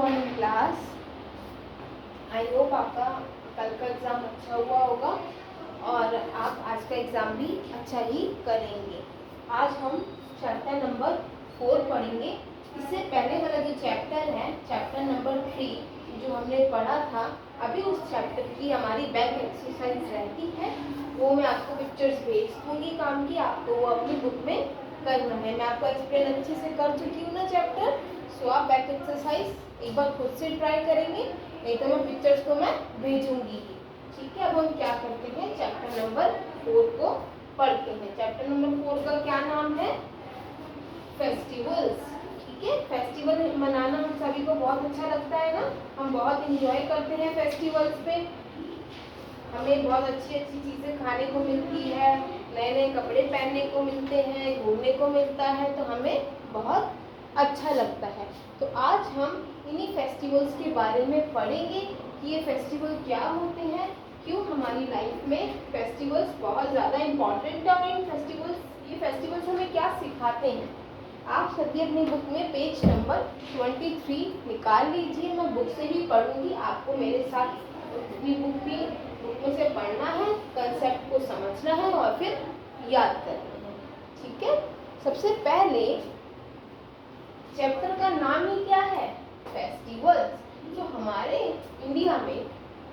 Morning class. I hope आपका कल का एग्ज़ाम अच्छा हुआ होगा और आप आज का एग्ज़ाम भी अच्छा ही करेंगे। आज हम चैप्टर नंबर 4 पढ़ेंगे। इससे पहले वाला जो चैप्टर है, चैप्टर नंबर 3 जो हमने पढ़ा था, अभी उस चैप्टर की हमारी बैक एक्सरसाइज रहती है, वो मैं आपको पिक्चर्स भेज दूँगी काम की, आपको वो अपनी बुक में करना है। मैं आपको एक्सप्लेन अच्छे से कर चुकी हूँ ना चैप्टर। सो आप बैक एक्सरसाइज एक बार खुद से ट्राई करेंगे, नहीं तो मैं पिक्चर्स को मैं भेजूंगी। ठीक है, अब हम क्या करते हैं, चैप्टर नंबर 4 को पढ़ते हैं। चैप्टर नंबर 4 का क्या नाम है? फेस्टिवल्स। ठीक है, फेस्टिवल मनाना हम सभी को बहुत अच्छा लगता है ना, हम बहुत इंजॉय करते हैं फेस्टिवल्स पे। हमें बहुत अच्छी अच्छी चीज़ें खाने को मिलती है, नए नए कपड़े पहनने को मिलते हैं, घूमने को मिलता है, तो हमें बहुत अच्छा लगता है। तो आज हम इन्हीं फेस्टिवल्स के बारे में पढ़ेंगे कि ये फेस्टिवल क्या होते हैं, क्यों हमारी लाइफ में फेस्टिवल्स बहुत ज़्यादा इम्पॉर्टेंट है और ये फेस्टिवल्स हमें क्या सिखाते हैं। आप सभी अपनी बुक में पेज नंबर 23 निकाल लीजिए। मैं बुक से ही पढ़ूंगी, आपको मेरे साथ अपनी बुक में से पढ़ना है, कंसेप्ट को समझना है और फिर याद करना है। ठीक है, सबसे पहले चैप्टर का नाम ही क्या है? फेस्टिवल्स। जो हमारे इंडिया में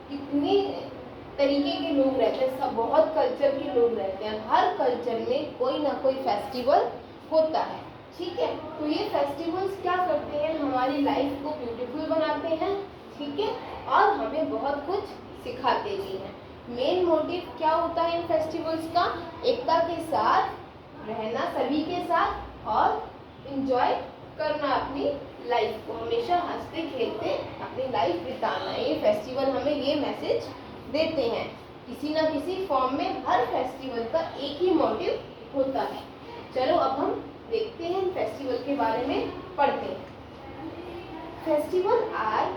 कितने तरीके के लोग रहते हैं, सब बहुत कल्चर के लोग रहते हैं, हर कल्चर में कोई ना कोई फेस्टिवल होता है। ठीक है, तो ये फेस्टिवल्स क्या करते हैं, हमारी लाइफ को ब्यूटीफुल बनाते हैं। ठीक है, और हमें बहुत कुछ सिखाते भी हैं। मेन मोटिव क्या होता है इन फेस्टिवल्स का? एकता के साथ रहना, सभी के साथ, और एंजॉय करना अपनी लाइफ को, हमेशा हंसते खेलते अपनी लाइफ बिताना। ये फेस्टिवल हमें ये मैसेज देते हैं। किसी ना किसी फॉर्म में हर फेस्टिवल का एक ही मोटिव होता है। चलो अब हम देखते हैं फेस्टिवल के बारे में, पढ़ते हैं। Festival are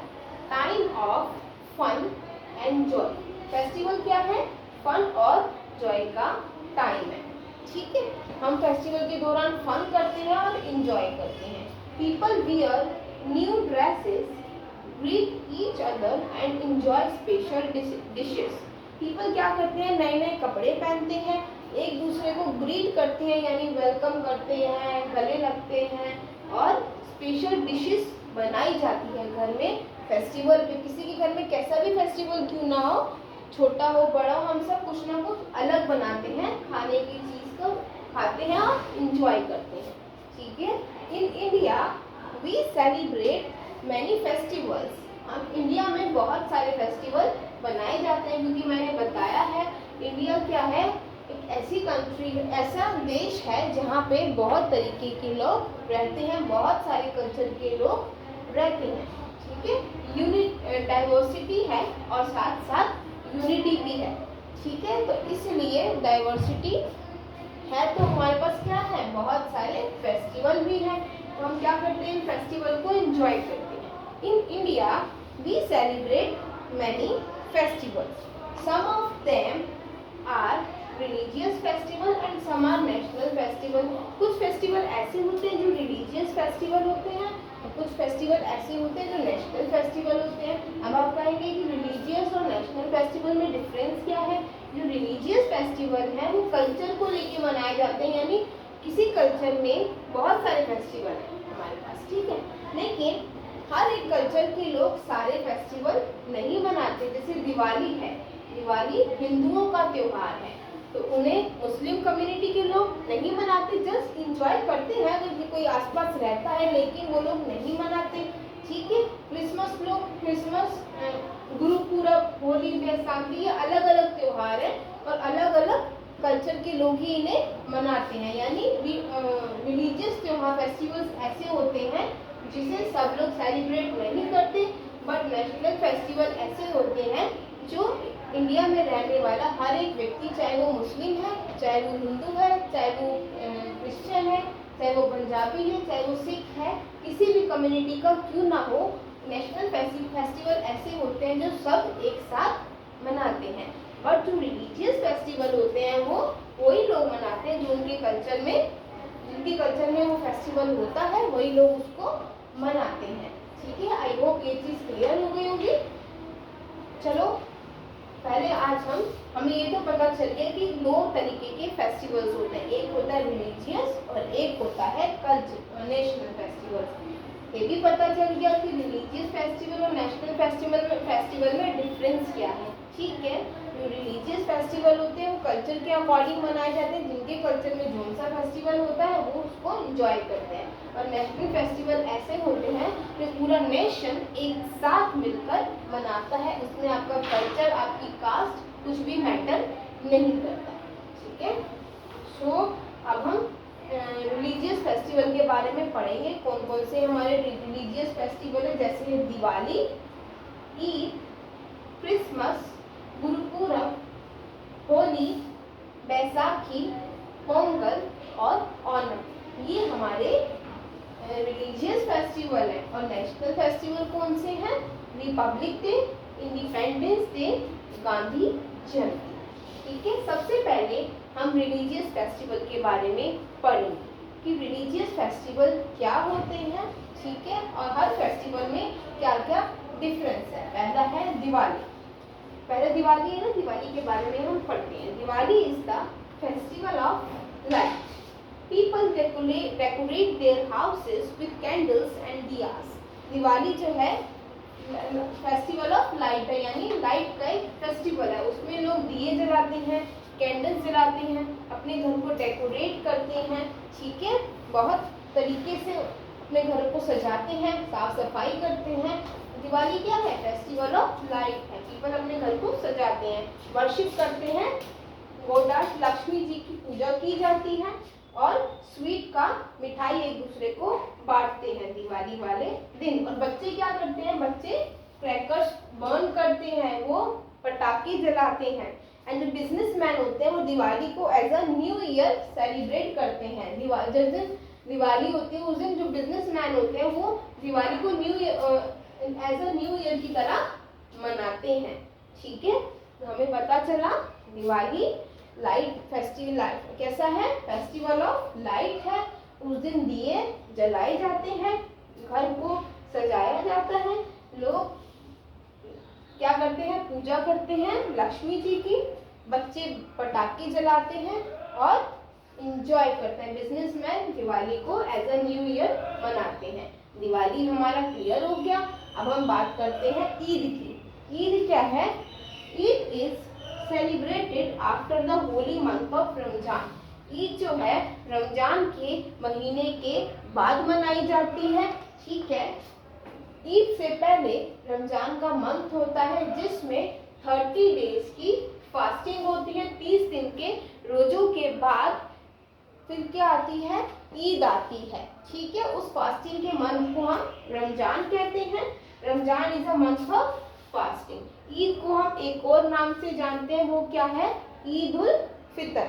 time of fun and joy. Festival क्या है? फन और जॉय का टाइम है। ठीक है, हम फेस्टिवल के दौरान फन करते हैं और एंजॉय करते हैं। People wear new dresses, greet each other and enjoy special dishes. People क्या करते हैं? नए नए कपड़े पहनते हैं, एक दूसरे को ग्रीट करते हैं यानी वेलकम करते हैं, गले लगते हैं, और स्पेशल डिशेस बनाई जाती है घर में फेस्टिवल पे। किसी के घर में कैसा भी फेस्टिवल क्यों ना हो, छोटा हो बड़ा हो, हम सब कुछ ना कुछ अलग बनाते हैं, खाने की चीज़ को खाते हैं और इंजॉय करते हैं। ठीक है, in India we celebrate many festivals. हम इंडिया में बहुत सारे फेस्टिवल बनाए जाते हैं, क्योंकि मैंने बताया है इंडिया क्या है, एक ऐसी कंट्री, ऐसा देश है जहाँ पे बहुत तरीके के लोग रहते हैं, बहुत सारे कल्चर के लोग रहते हैं। ठीक है, डाइवर्सिटी है और साथ साथ यूनिटी भी है। ठीक है, तो इसलिए डाइवर्सिटी है तो हमारे पास क्या है, बहुत सारे फेस्टिवल भी हैं। तो हम क्या करते हैं, फेस्टिवल को एंजॉय करते हैं। In India we celebrate many festivals. Some of them are religious festival and some are national festival. कुछ फेस्टिवल ऐसे होते हैं जो रिलीजियस फेस्टिवल होते हैं, और कुछ फेस्टिवल ऐसे होते हैं जो नेशनल फेस्टिवल होते हैं। अब आप कहेंगे कि रिलीजियस और नेशनल फेस्टिवल में डिफरेंस क्या है? जो रिलीजियस फेस्टिवल है वो कल्चर को लेके मनाए जाते हैं, यानी किसी कल्चर में बहुत सारे फेस्टिवल हैं हमारे पास। ठीक है, लेकिन हर एक कल्चर के लोग सारे फेस्टिवल नहीं मनाते। जैसे दिवाली है, दिवाली हिंदुओं का त्योहार है, तो उन्हें मुस्लिम कम्युनिटी के लोग नहीं मनाते, जस्ट इंजॉय करते हैं अगर कोई आसपास रहता है, लेकिन वो लोग नहीं मनाते। ठीक है, क्रिसमस लोग, क्रिसमस, गुरुपूरब, होली, बैसाखी, ये अलग अलग त्योहार है और अलग अलग कल्चर के लोग ही इन्हें मनाते हैं। यानी रिलीजियस त्योहार, फेस्टिवल्स ऐसे होते हैं जिसे सब लोग सेलिब्रेट नहीं करते, बट नेशनल फेस्टिवल ऐसे होते हैं जो इंडिया में रहने वाला हर एक व्यक्ति, चाहे वो मुस्लिम है, चाहे वो हिंदू है, चाहे वो क्रिश्चियन है, चाहे वो पंजाबी है, चाहे वो सिख है, किसी भी कम्युनिटी का क्यों ना हो, नेशनल फेस्टिवल ऐसे होते हैं जो सब एक साथ मनाते हैं। और जो रिलीजियस फेस्टिवल होते हैं वो वही लोग मनाते हैं जो जिनके कल्चर में वो फेस्टिवल होता है, वही लोग उसको मनाते हैं। ठीक है, आई होप ये चीज क्लियर हो गई होगी। चलो पहले आज हमें ये तो पता चल गया कि दो तरीके के फेस्टिवल्स होते हैं, एक होता है रिलीजियस और एक होता है कल्चर नेशनल फेस्टिवल्स। ये भी पता चल गया कि रिलीजियस फेस्टिवल और नेशनल फेस्टिवल में डिफरेंस क्या है। ठीक है, जो रिलीजियस फेस्टिवल होते हैं वो कल्चर के अकॉर्डिंग मनाए जाते हैं, जिनके कल्चर में जो सा फेस्टिवल होता है वो उसको एंजॉय करते हैं। और नेशनल फेस्टिवल ऐसे होते हैं जो पूरा नेशन एक साथ मिलकर मनाता है, उसमें आपका कल्चर, आपकी कास्ट कुछ भी मैटर नहीं करता। ठीक है, सो अब हम रिलीजियस फेस्टिवल के बारे में पढ़ेंगे। कौन कौन से हमारे रिलीजियस फेस्टिवल है, जैसे दिवाली, ईद, क्रिसमस, गुरुपूरब, होली, बैसाखी, पोंगल और ओणम। ये हमारे रिलीजियस फेस्टिवल है। और नेशनल फेस्टिवल कौन से हैं? Republic day, independence day, Gandhi Jayanti. ठीक है, सबसे पहले हम रिलीजियस फेस्टिवल के बारे में पढ़ेंगे कि रिलीजियस फेस्टिवल क्या होते हैं। ठीक है, और हर फेस्टिवल में क्या क्या डिफरेंस है। पहला है दिवाली। पहले दिवाली है ना, दिवाली के बारे में हम पढ़ते हैं। Diwali is the festival of light. People decorate their houses with candles and diyas. Diwali जो है फेस्टिवल ऑफ लाइट है, यानी लाइट का एक फेस्टिवल है। उसमें लोग दिए जलाते हैं, कैंडल्स जलाते हैं, अपने घर को डेकोरेट करते हैं। ठीक है, बहुत तरीके से अपने घर को सजाते हैं, साफ सफाई करते हैं। दिवाली क्या है? फेस्टिवल ऑफ लाइट है। पीपल अपने घर को सजाते हैं, वर्शिप करते हैं, गॉडेस लक्ष्मी जी की पूजा की जाती है और स्वीट का मिठाई एक दूसरे को बांटते हैं दिवाली वाले दिन। और बच्चे क्या करते हैं? बच्चे क्रैकर्स बर्न करते हैं, वो पटाखे जलाते हैं। एंड जो बिजनेसमैन होते हैं वो दिवाली को as a new year celebrate करते हैं। जिस दिन दिवाली होती है उस दिन जो बिजनेसमैन होते हैं वो दिवाली को एज अ न्यू ईयर की तरह मनाते हैं। ठीक है, तो हमें पता चला दिवाली लाइट फेस्टिवल कैसा है? फेस्टिवल ऑफ लाइट है। उस दिन दिए जलाए जाते हैं, घर को सजाया जाता है, लोग क्या करते हैं? पूजा करते हैं लक्ष्मी जी की, बच्चे पटाखे जलाते हैं और इंजॉय करते हैं। बिजनेसमैन दिवाली को एज अ न्यू ईयर मनाते हैं। दिवाली हमारा क्लियर हो गया। अब हम बात करते हैं ईद की। ईद क्या है? Eid is celebrated after the Holi month of Ramzan. Eid जो है रमजान के महीने के बाद मनाई जाती है। ठीक है, ईद से पहले रमजान का मंथ होता है जिसमें 30 डेज की फास्टिंग होती है। 30 दिन के रोजों के बाद फिर क्या आती है? ईद आती है। ठीक है, उस फास्टिंग के मंथ को हम रमजान कहते हैं। Ramzan is a month of fasting. Eid को हम एक और नाम से जानते हैं, वो क्या है? ईद उल फितर।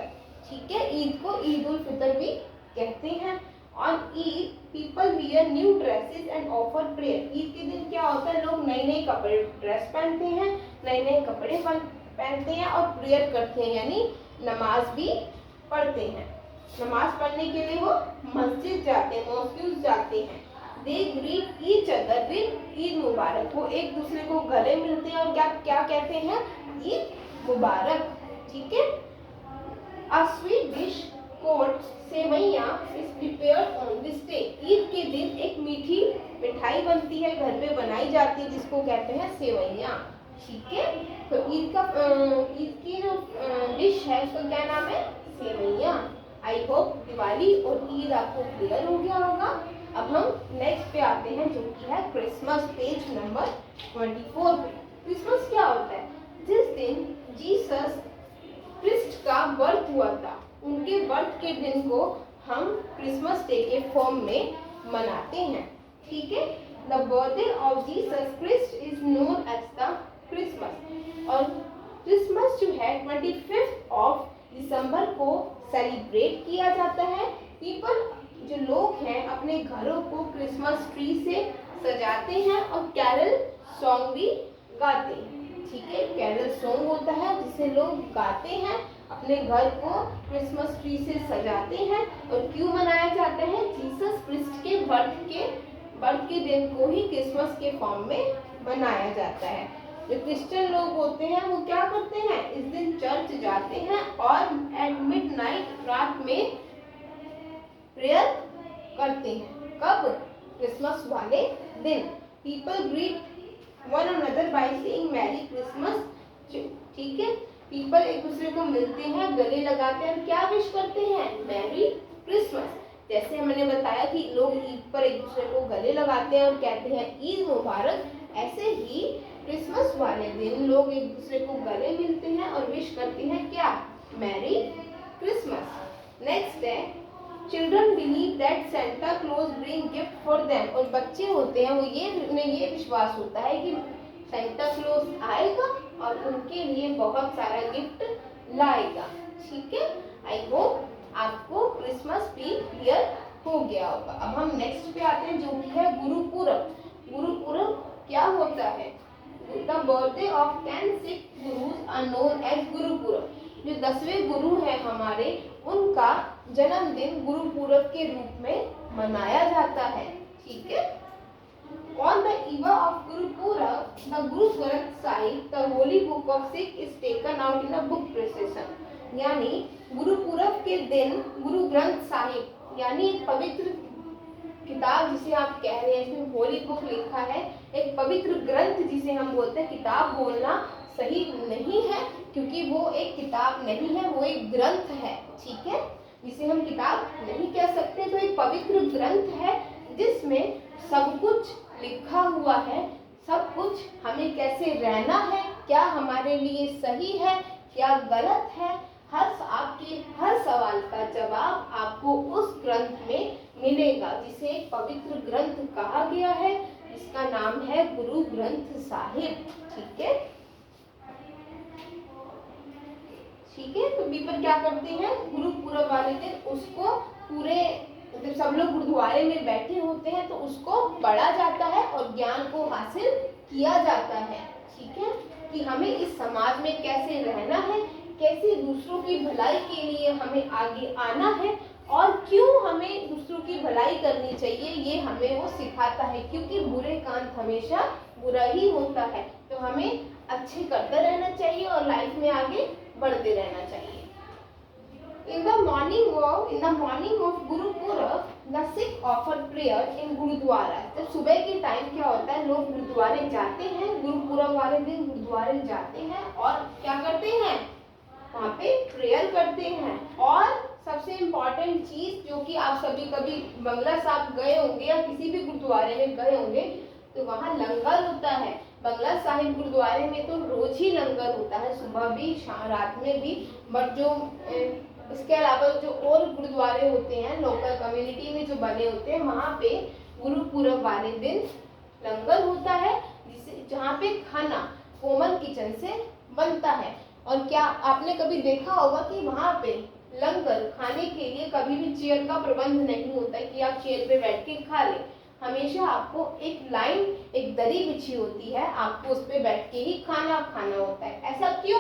ठीक है, ईद को ईद उल फितर भी कहते हैं। On Eid people wear new dresses and offer prayer. Eid के दिन क्या होता है? लोग नए नए कपड़े ड्रेस पहनते हैं, नए नए कपड़े पहनते हैं और प्रेयर करते हैं, यानी नमाज भी पढ़ते हैं। नमाज पढ़ने के लिए वो मस्जिद जाते हैं, मॉस्क्यूज जाते हैं। They greet each other with Eid Mubarak. वो एक दूसरे को गले मिलते हैं और क्या क्या कहते हैं? ईद मुबारक। ठीक है, a sweet dish called sewaiya is prepared on this day. Eid के दिन एक मीठी मिठाई बनती है, घर पे बनाई जाती है, जिसको कहते हैं सेवैया। ठीक है, तो ईद की जो डिश है उसका क्या नाम है? सेवैया। आई होप दिवाली और ईद आपको क्लियर हो गया होगा। अब हम नेक्स्ट पे आते हैं जो कि है क्रिसमस, पेज नंबर 24 पे। क्रिसमस क्या होता है? जिस दिन जीसस क्रिस्ट का बर्थ हुआ था, उनके बर्थ के दिन को हम क्रिसमस डे के फॉर्म में मनाते हैं। ठीक है, the birthday of Jesus Christ is known as the Christmas. और क्रिसमस जो है 25 ऑफ दिसंबर को सेलिब्रेट किया जाता है। पीपल जो लोग हैं अपने घरों को क्रिसमस ट्री से सजाते हैं और कैरल सॉन्ग भी गाते हैं। ठीक है, कैरल सॉन्ग होता है जिसे लोग गाते हैं, अपने घर को क्रिसमस ट्री से सजाते हैं। और क्यों मनाया जाता है? जीसस क्रिस्ट के बर्थ के बर्थ के दिन को ही क्रिसमस के फॉर्म में मनाया जाता है। जो क्रिश्चियन लोग होते हैं वो क्या करते हैं, इस दिन चर्च जाते हैं और एट मिडनाइट रात में प्रेयर करते हैं। कब, क्रिसमस वाले दिन। People greet one another by saying merry Christmas. ठीक है, पीपल एक दूसरे को मिलते हैं, गले लगाते हैं, क्या विश करते हैं, मैरी क्रिसमस। जैसे मैंने बताया कि लोग ईद पर एक दूसरे को गले लगाते हैं और कहते हैं ईद मुबारक, ऐसे ही क्रिसमस वाले दिन लोग एक दूसरे को गले मिलते हैं और विश करते हैं क्या, मैरी क्रिसमस। नेक्स्ट है, children believe that Santa Claus bring gift for them. और बच्चे होते हैं वो उन्हें ये विश्वास होता है कि सेंटा क्लॉज आएगा और उनके लिए बहुत सारा गिफ्ट लाएगा। ठीक है, आई होप आपको क्रिसमस भी क्लियर हो गया होगा। अब हम नेक्स्ट पे आते हैं जो कि है गुरुपुरब। गुरुपुरब क्या होता है, the birthday of 10 Sikh gurus are known as Gurpurab. जो 10वें गुरु हैं हमारे, उनका जन्मदिन गुरुपुरब के रूप में मनाया जाता है। ठीक है, On the eve of Gurupurab, the Guru Granth Sahib, the holy book of Sikh, is taken out in a book procession. यानी गुरुपुरब के दिन गुरु ग्रंथ साहिब यानी एक पवित्र किताब जिसे आप कह रहे हैं, इसमें होली बुक लिखा है, एक पवित्र ग्रंथ जिसे हम बोलते हैं। किताब बोलना सही नहीं है क्योंकि वो एक किताब नहीं है, वो एक ग्रंथ है। ठीक है, जिसे हम किताब नहीं कह सकते, तो एक पवित्र ग्रंथ है जिसमें सब कुछ लिखा हुआ है, सब कुछ हमें कैसे रहना है, क्या हमारे लिए सही है, क्या गलत है, आपके हर सवाल का जवाब आपको उस ग्रंथ में मिलेगा, जिसे एक पवित्र ग्रंथ कहा गया है, जिसका नाम है गुरु ग्रंथ साहिब। ठीक है, ठीक है, तो पीपल क्या करते हैं, गुरुपुरब वाले दिन उसको पूरे, जब सब लोग गुरुद्वारे में बैठे होते हैं तो उसको पढ़ा जाता है और ज्ञान को हासिल किया जाता है। ठीक है, कि हमें इस समाज में कैसे रहना है, कैसे दूसरों की भलाई के लिए हमें आगे आना है और क्यों हमें दूसरों की भलाई करनी चाहिए, ये हमें वो सिखाता है। क्योंकि बुरे काम हमेशा बुरा ही होता है, तो हमें अच्छे करते रहना चाहिए और लाइफ में आगे बढ़ते रहना चाहिए। In the morning of Guru Purab, the Sikh offer prayer in Gurudwara. जब सुबह के टाइम क्या होता है, लोग गुरुद्वारे जाते हैं, गुरुपुरब वाले दिन गुरुद्वारे जाते हैं और क्या करते हैं, वहाँ पे प्रेयर करते हैं। और सबसे इम्पोर्टेंट चीज जो कि आप सभी कभी बंगला साहब गए होंगे या किसी भी गुरुद्वारे में गए होंगे, तो वहाँ लंगर होता है। बंगला साहिब गुरुद्वारे में तो रोज ही लंगर होता है, सुबह भी रात में भी। बट जो इसके अलावा जो और गुरुद्वारे होते हैं लोकल कम्युनिटी में जो बने होते हैं, वहाँ पे गुरुपुरब वाले दिन लंगर होता है, जिसे जहाँ पे खाना कॉमन किचन से बनता है। और क्या आपने कभी देखा होगा कि वहाँ पे लंगर खाने के लिए कभी भी चेयर का प्रबंध नहीं होता है कि आप चेयर पे बैठ के खा लें। हमेशा आपको एक लाइन, एक दरी बिछी होती है, आपको उस पे बैठ के ही खाना खाना होता है। ऐसा क्यों?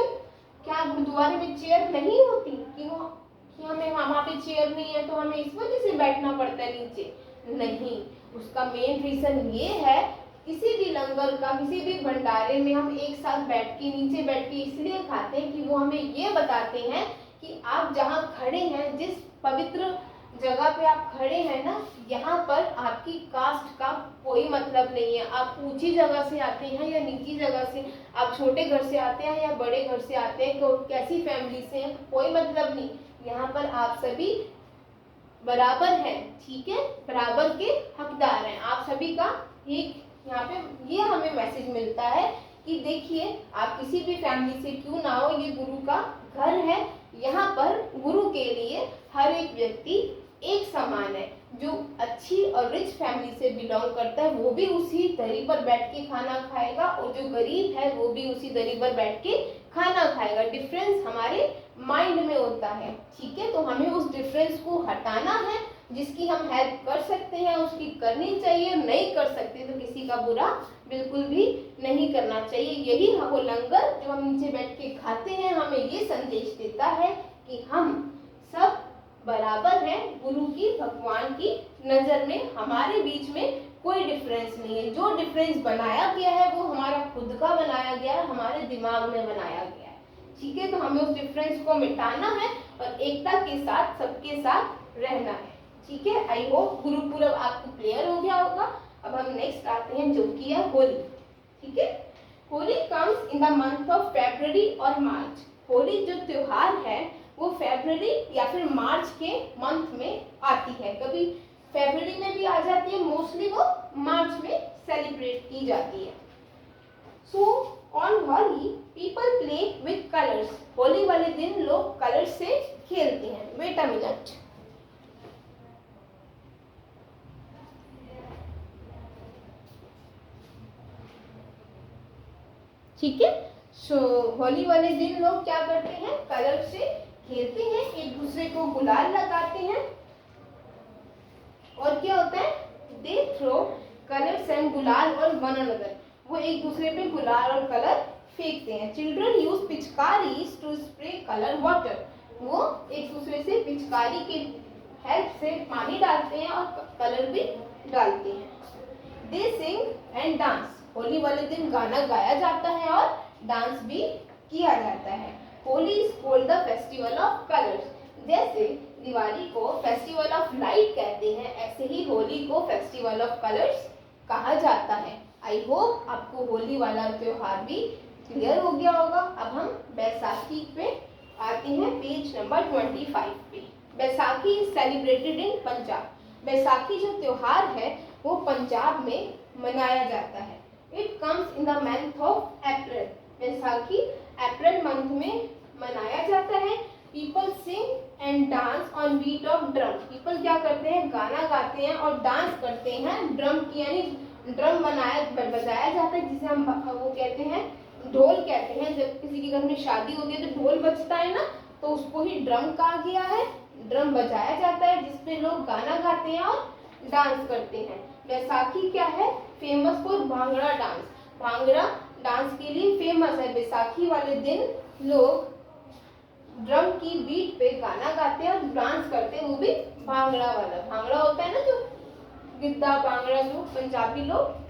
क्या गुरुद्वारे में चेयर नहीं होती कि हमें वहाँ पे चेयर नहीं है तो हमें इस वजह से बैठना पड़ता है नीचे? नहीं, उसका मेन रीजन ये है, किसी भी लंगर का, किसी भी भंडारे में हम एक साथ बैठ के नीचे बैठ के इसलिए खाते हैं कि वो हमें ये बताते हैं कि आप जहाँ खड़े हैं, जिस पवित्र जगह पे आप खड़े हैं ना, यहाँ पर आपकी कास्ट का कोई मतलब नहीं है। आप ऊंची जगह से आते हैं या नीची जगह से, आप छोटे घर से आते हैं या बड़े घर से आते हैं, तो कैसी फैमिली से हैं, कोई मतलब नहीं। यहाँ पर आप सभी बराबर हैं। ठीक है, बराबर के हकदार हैं आप सभी का। एक यहाँ पे ये हमें मैसेज मिलता है कि देखिए, आप किसी भी फैमिली से क्यों ना हो, ये गुरु का घर है। यहाँ पर गुरु के लिए हर एक व्यक्ति एक समान है। जो अच्छी और रिच फैमिली से बिलोंग करता है वो भी उसी दरी पर बैठ के खाना खाएगा, और जो गरीब है वो भी उसी दरी पर बैठ के खाना खाएगा। डिफरेंस हमारे माइंड में होता है। ठीक है, तो हमें उस डिफरेंस को हटाना है। जिसकी हम हेल्प कर सकते हैं उसकी करनी चाहिए, नहीं कर सकते तो किसी का बुरा बिल्कुल भी नहीं करना चाहिए। यही वो लंगर जो हम नीचे बैठ के खाते हैं हमें ये संदेश देता है कि हम सब बराबर हैं गुरु की, भगवान की नजर में। हमारे बीच में कोई डिफरेंस नहीं है। जो डिफरेंस बनाया गया है वो हमारा खुद का बनाया गया है, हमारे दिमाग में बनाया गया है। ठीक है, तो हमें उस डिफरेंस को मिटाना है और एकता के साथ सबके साथ रहना है। ठीक है, आई होप गुरु पूरब आपको क्लियर हो गया होगा। अब हम नेक्स्ट आते हैं जो कि है होली। ठीक है, Holi comes in the month of February और मार्च। होली जो त्योहार है वो फेब्रुअरी या फिर मार्च के मंथ में आती है। कभी फेब्रुअरी में भी आ जाती है, मोस्टली वो मार्च में सेलिब्रेट की जाती है। So on Holi people play with colours. Holi वाले दिन लोग कलर्स से खेलते हैं। Wait a minute. ठीक है, सो होली वाले दिन लोग क्या करते हैं, कलर से खेलते हैं, एक दूसरे को गुलाल लगाते हैं। और क्या होता है, दे थ्रो कलर्स एंड गुलाल और वन अनदर। वो एक दूसरे पे गुलाल और कलर फेंकते हैं। Children use pichkaris to spray colour water. वो एक दूसरे से पिचकारी के हेल्प से पानी डालते हैं और कलर भी डालते हैं। दे सिंग एंड डांस। होली वाले दिन गाना गाया जाता है और डांस भी किया जाता है। Holi is called the festival of colours. जैसे दिवाली को फेस्टिवल ऑफ लाइट कहते हैं, ऐसे ही होली को फेस्टिवल ऑफ कलर्स कहा जाता है। आई होप आपको होली वाला त्योहार भी क्लियर हो गया होगा। अब हम बैसाखी पे आते हैं, पेज नंबर 25 पे। Baisakhi is celebrated in Punjab. Baisakhi जो त्योहार है वो पंजाब में मनाया जाता है। It comes in the month of April. Baisakhi April month में मनाया जाता है। People sing and dance on beat of drum. पीपल क्या करते हैं, गाना गाते हैं और डांस करते हैं ड्रम की, यानी ड्रम बजाया जाता है जिसे हम वो कहते हैं ढोल कहते हैं। जब किसी के घर में शादी होती है तो ढोल बजता है ना, तो उसको ही ड्रम कहा गया है। ड्रम बजाया जाता है जिसपे लोग गाना गाते हैं और डांस करते हैं। बैसाखी क्या है, famous for bhangra dance. Bhangra dance के लिए फेमस है। बैसाखी वाले दिन लोग ड्रम की बीट पे गाना गाते हैं और डांस करते हैं, वो भी भांगड़ा वाला। भांगड़ा होता है ना जो गिद्दा भांगड़ा, जो पंजाबी लोग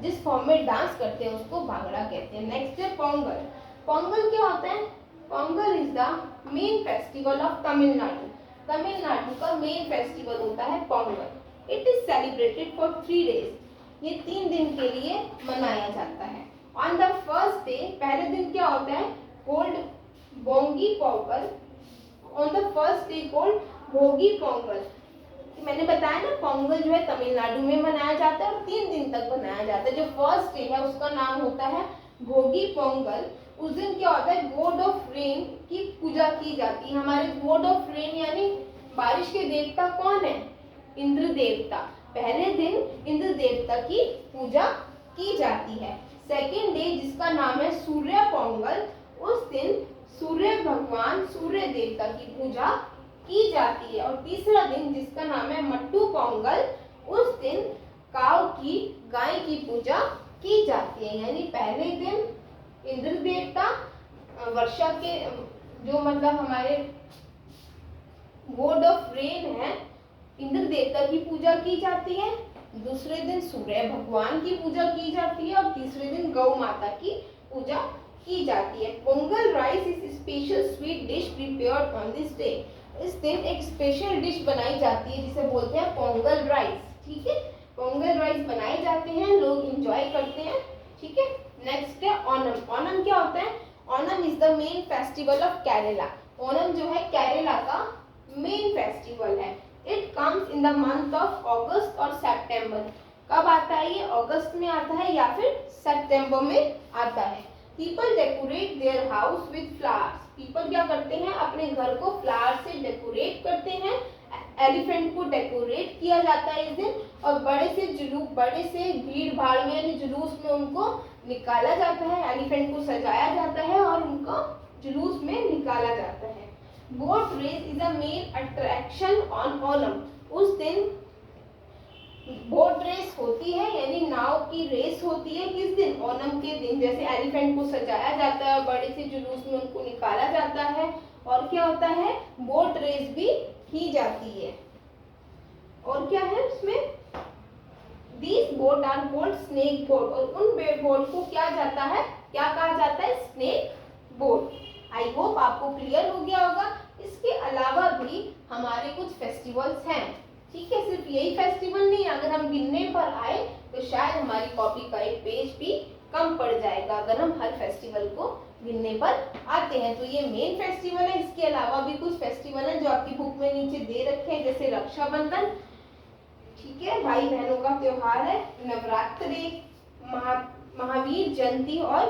जिस फॉर्म में डांस करते हैं उसको भांगड़ा कहते हैं। नेक्स्ट है पोंगल। पोंगल क्या होता है, Pongal is the main festival of Tamil Nadu. Tamil Nadu का मेन फेस्टिवल होता है Pongal. It is celebrated for 3 days। ये 3 दिन के लिए मनाया जाता है। ऑन द फर्स्ट डे, पहले दिन क्या होता है, कोल्ड बोंगी Pongal. On the first day called Bhogi Pongal. मैंने बताया ना, पोंगल जो है तमिलनाडु में मनाया जाता है और 3 दिन तक मनाया जाता है। जो फर्स्ट डे है उसका नाम होता है भोगी पोंगल। उस दिन क्या होता है, गॉड ऑफ रेन की पूजा की जाती है। हमारे गॉड ऑफ रेन यानी बारिश के देवता कौन है, इंद्र देवता। पहले दिन इंद्र देवता की पूजा की जाती है। सेकेंड डे जिसका नाम है सूर्य पोंगल, उस दिन सूर्य भगवान सूर्य देवता की पूजा की जाती है। और तीसरा दिन जिसका नाम है मट्टू पोंगल, उस दिन काऊ की, गाय की पूजा की जाती है। यानी पहले दिन इंद्र देवता, वर्षा के जो मतलब हमारे गॉड ऑफ रेन है, इंद्र देवता की पूजा की जाती है। दूसरे दिन सूर्य भगवान की पूजा की जाती है और तीसरे दिन गौ माता की पूजा की जाती है। Pongal rice is special sweet dish prepared on this day. इस दिन एक स्पेशल डिश बनाई जाती है जिसे बोलते हैं पोंगल राइस। ठीक है, पोंगल राइस बनाए जाते हैं, लोग एंजॉय करते हैं। ठीक है, नेक्स्ट है ओणम। ओणम क्या होता है, Onam is the main festival of Kerala. Onam जो है केरला का मेन फेस्टिवल है। It comes in the month of अगस्त और सितंबर। कब आता है ये, अगस्त में आता है या फिर सितंबर में आता है। People decorate their house with flowers. People क्या करते हैं, अपने घर को फ्लावर से डेकोरेट करते हैं। एलिफेंट को डेकोरेट किया जाता है इस दिन और बड़े से भीड़ भाड़ में यानी जुलूस में उनको निकाला जाता है। एलिफेंट को सजाया जाता है और उनको जुलूस में निकाला जाता है। Boat race is a main attraction on Onam. उस दिन बोट रेस होती है यानी नाव की रेस होती है। किस दिन, ओणम के दिन। जैसे एलिफेंट को सजाया जाता है और बड़े से जुलूस में उनको निकाला जाता है। और क्या होता है, बोट रेस भी की जाती है। और क्या है उसमें, These boat are called snake boat और उन बोट को क्या जाता है, क्या कहा जाता है, स्नेक बोट। आई होप आपको क्लियर हो गया होगा। इसके अलावा भी हमारे कुछ फेस्टिवल्स हैं, ठीक है। सिर्फ यही फेस्टिवल नहीं, अगर हम गिनने पर आए तो शायद हमारी कॉपी का एक पेज भी कम पड़ जाएगा अगर हम हर फेस्टिवल को गिनने पर आते हैं। तो ये मेन फेस्टिवल है। इसके अलावा भी कुछ फेस्टिवल हैं जो आपकी बुक में नीचे दे रखे हैं, जैसे रक्षाबंधन, ठीक है, भाई बहनों का त्योहार है, नवरात्रि, महावीर जयंती और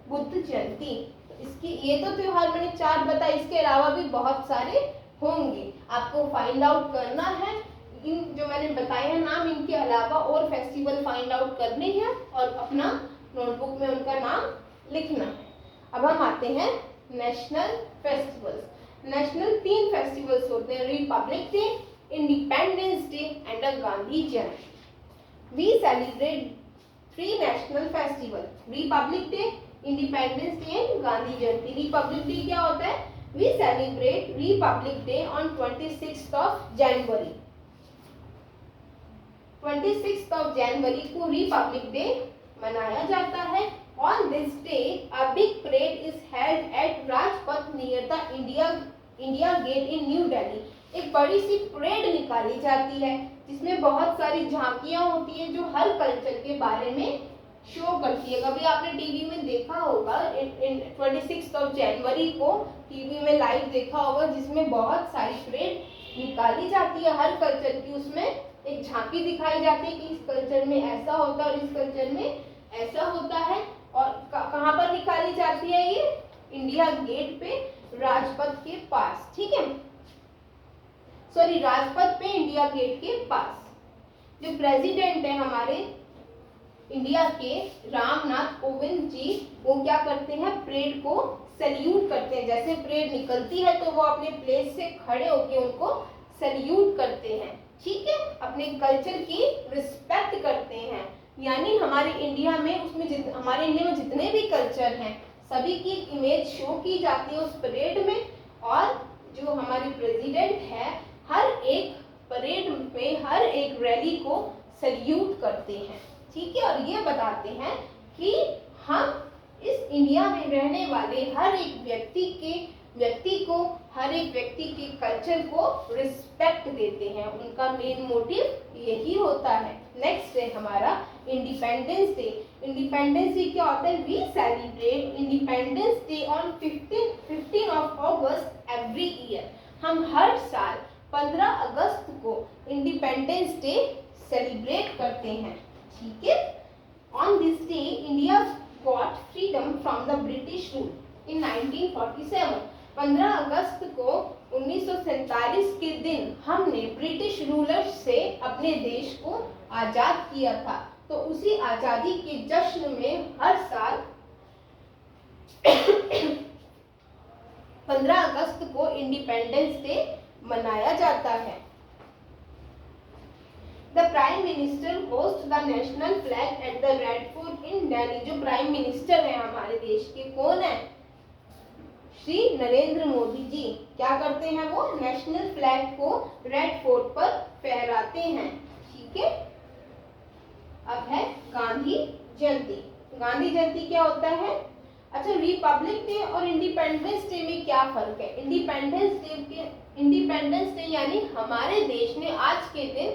बुद्ध जयंती। इसकी ये तो त्योहार मैंने 4 बताए, इसके अलावा भी बहुत सारे होंगे। आपको फाइंड आउट करना है इन जो मैंने बताए हैं नाम, इनके अलावा और फेस्टिवल फाइंड आउट करने हैं और अपना नोटबुक में उनका नाम लिखना है। अब हम आते हैं नेशनल फेस्टिवल्स। नेशनल 3 फेस्टिवल्स होते हैं, republic day, independence day and Gandhi Jayanti. We celebrate 3 national festival, republic day, independence day and Gandhi Jayanti. Republic day क्या होता है, we celebrate republic day on 26th of January। 26th of January को republic day मनाया जाता है। On this day, a big parade is held at Rajpath near the India Gate in New Delhi। एक बड़ी सी parade निकाली जाती है जिसमें बहुत सारी झांकियां होती हैं जो हर कल्चर के बारे में शो करती है। कभी आपने टीवी में देखा होगा, 26th of January को टीवी में लाइव देखा होगा, जिसमें बहुत सारी परेड निकाली जाती है हर कल्चर की। उसमें एक झांकी दिखाई जाती है कि इस कल्चर में ऐसा होता है और इस कल्चर में ऐसा होता है। और कहाँ पर निकाली जाती है ये, इंडिया गेट पे, राजपथ के पास, ठीक है, सॉरी राजपथ पे इंडिया गेट के पास। जो प्रेसिडेंट है हमारे इंडिया के, रामनाथ कोविंद जी, वो क्या करते हैं, परेड को सैल्यूट करते हैं। जैसे परेड निकलती है तो वो अपने प्लेस से खड़े होकर उनको सैल्यूट करते हैं, ठीक है, अपने कल्चर की रिस्पेक्ट करते हैं। यानी हमारे इंडिया में हमारे इंडिया में जितने भी कल्चर हैं सभी की इमेज शो की जाती है उस परेड में। और जो हमारे प्रेसिडेंट है हर एक परेड में, हर एक रैली को सैल्यूट करते हैं, ठीक है, और ये बताते हैं कि हम इस इंडिया में रहने वाले हर एक व्यक्ति को हर एक व्यक्ति के कल्चर को रिस्पेक्ट देते हैं। उनका मेन मोटिव यही होता है। नेक्स्ट है हमारा इंडिपेंडेंस डे। इंडिपेंडेंस डे क्या होता है, we celebrate independence day on 15 of August every year. हम हर साल 15 अगस्त को इंडिपेंडेंस डे सेलिब्रेट करते हैं, ठीक है। On this day India got freedom from the British rule in 1947। 15 अगस्त को 1947 के दिन हमने ब्रिटिश रूलर्स से अपने देश को आजाद किया था। तो उसी आजादी के जश्न में हर साल 15 अगस्त को इंडिपेंडेंस डे मनाया जाता है। The prime minister hoist the national flag at the Red Fort in Delhi. जो प्राइम मिनिस्टर है हमारे देश के, कौन है, श्री नरेंद्र मोदी जी, क्या करते हैं, वो नेशनल फ्लैग को रेड फोर्ट पर फहराते हैं, ठीक है। अब है गांधी जयंती। गांधी जयंती क्या होता है, अच्छा, रिपब्लिक डे और इंडिपेंडेंस डे में क्या फर्क है। इंडिपेंडेंस डे यानी हमारे देश ने आज के दिन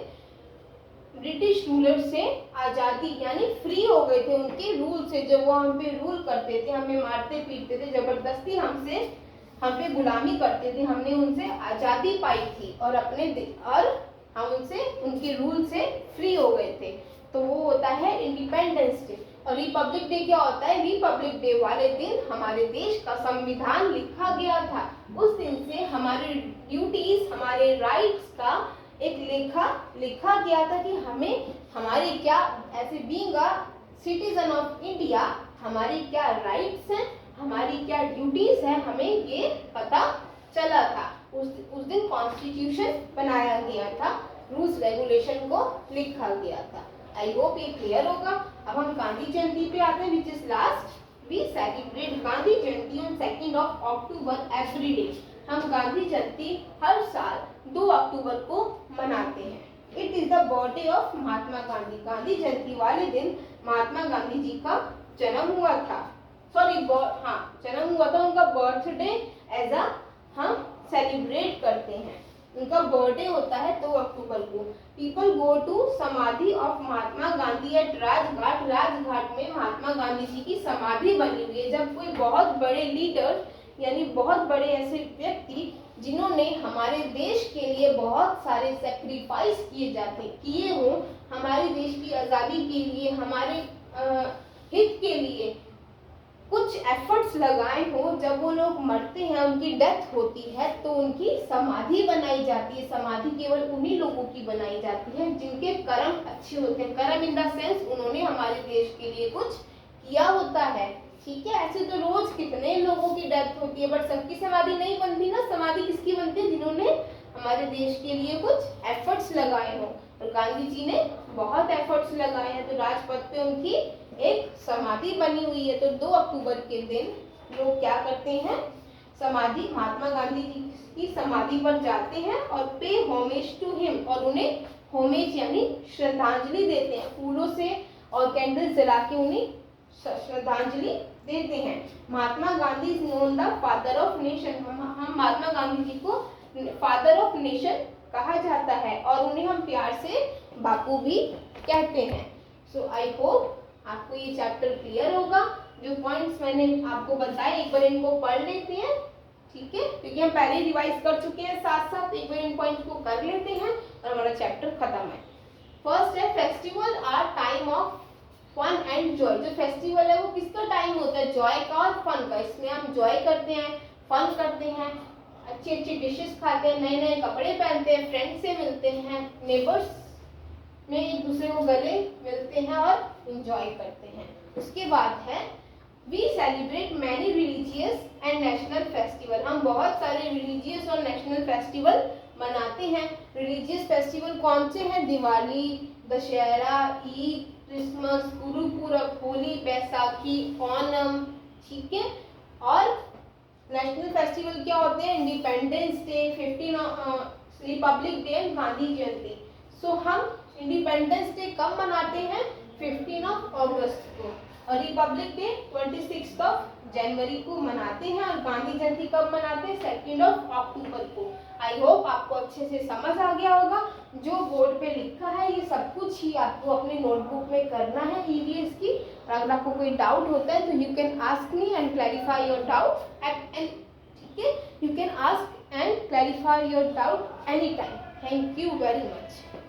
ब्रिटिश रूलर से आजादी यानी फ्री हो गए थे उनके रूल से। जब वो हम पे रूल करते थे, हमें मारते पीटते थे, जबरदस्ती हम पे गुलामी करते थे, हमने उनसे आजादी पाई थी और हम उनसे उनके रूल से फ्री हो गए थे। तो वो होता है इंडिपेंडेंस डे। और रिपब्लिक डे क्या होता है, रिपब्लिक डे वाले दिन हमारे देश का संविधान लिखा गया था। उस दिन से हमारे ड्यूटीज, हमारे राइट्स का एक लेखा लिखा गया था कि हमें हमारी क्या, ऐसे being a citizen of India, हमारी क्या राइट्स हैं, हमारी क्या ड्यूटीज हैं, हमें ये पता चला था। उस दिन कॉन्स्टिट्यूशन बनाया गया था, रूल्स रेगुलेशन को लिखा गया था। आई होप ये क्लियर होगा। अब हम गांधी जयंती पे आते हैं, which is last. We celebrate Gandhi Jayanti on 2 October every day. हम गांधी जयंती हर साल 2 अक्टूबर को मनाते हैं, it is the birthday of Mahatma Gandhi. Gandhi Jayanti वाले दिन महात्मा गांधी जी का जन्म हुआ था, सॉरी जन्म हुआ था, उनका बर्थडे एज अ हम सेलिब्रेट करते हैं। उनका बर्थडे होता है 2 अक्टूबर को। People go to samadhi of Mahatma Gandhi at Rajghat. Rajghat में महात्मा गांधी जी की समाधि बनी हुई है। जब कोई बहुत बड़े लीडर यानी बहुत बड़े ऐसे व्यक्ति जिन्होंने हमारे देश के लिए बहुत सारे सेक्रीफाइस किए हों, हमारे देश की आज़ादी के लिए, हमारे हित के लिए कुछ एफर्ट्स लगाए हो, जब वो लोग मरते हैं, उनकी डेथ होती है, तो उनकी समाधि बनाई जाती है। समाधि केवल उन्हीं लोगों की बनाई जाती है जिनके कर्म अच्छे होते हैं। कर्म इन द सेंस उन्होंने हमारे देश के लिए कुछ किया होता है, ठीक है। ऐसे तो रोज कितने लोगों की डेथ होती है, बट सबकी समाधि नहीं बनती ना। समाधि किसकी बनती है? जिन्होंने हमारे देश के लिए कुछ एफर्ट्स लगाए हो, और गांधी जी ने बहुत एफर्ट्स लगाए हैं, तो राजपथ पे उनकी एक समाधि बनी हुई है। तो 2 अक्टूबर के दिन लोग क्या करते हैं? समाधि, महात्मा गांधी जी की समाधि पर जाते हैं और पे होमेज टू हिम, और उन्हें होमेज यानी श्रद्धांजलि देते हैं। फूलों से और कैंडल्स जला के उन्हें श्रद्धांजलि देते हैं। Mahatma Gandhi is known the father of nation. हम महात्मा गांधी जी को फादर ऑफ नेशन कहा जाता है, और उन्हें हम प्यार से बापू भी कहते हैं। सो आई होप आपको ये चैप्टर क्लियर होगा। जो पॉइंट्स मैंने आपको बताए, एक बार इनको पढ़ लेते हैं, ठीक है, क्योंकि हम पहले रिवाइज कर चुके हैं। साथ साथ एक बार इन पॉइंट्स को कर लेते हैं और हमारा चैप्टर खत्म है। फर्स्ट है, festival are time of fun and joy. जो फेस्टिवल है वो किसका टाइम होता है? जॉय का और फन का। इसमें हम जॉय करते हैं, फन करते हैं, अच्छी अच्छी डिशेस खाते हैं, नए नए कपड़े पहनते हैं, फ्रेंड्स से मिलते हैं, नेबर्स में एक दूसरे को गले मिलते हैं और एंजॉय करते हैं। उसके बाद है, we celebrate many religious and national festival. हम बहुत सारे रिलीजियस और नेशनल फेस्टिवल मनाते हैं। रिलीजियस फेस्टिवल कौन से हैं? दिवाली, दशहरा, ईद, क्रिसमस, गुरुपुरब, होली, बैसाखी, ओणम, ठीक है। और नेशनल फेस्टिवल क्या होते हैं? Independence Day, 15 Republic Day and Gandhi Jayanti. So हम इंडिपेंडेंस डे कब मनाते हैं? 15 अगस्त को, और रिपब्लिक डे 26 जनवरी को मनाते हैं, और गांधी जयंती कब मनाते हैं? 2 अक्टूबर को। आई होप आपको अच्छे से समझ आ गया होगा। जो बोर्ड पे लिखा है ये सब कुछ ही आपको अपने नोटबुक में करना है ईवीएस की। और अगर आपको कोई डाउट होता है तो you can ask me and clarify your doubt at, ठीक है, you can ask and clarify your doubt any time. Thank you very much.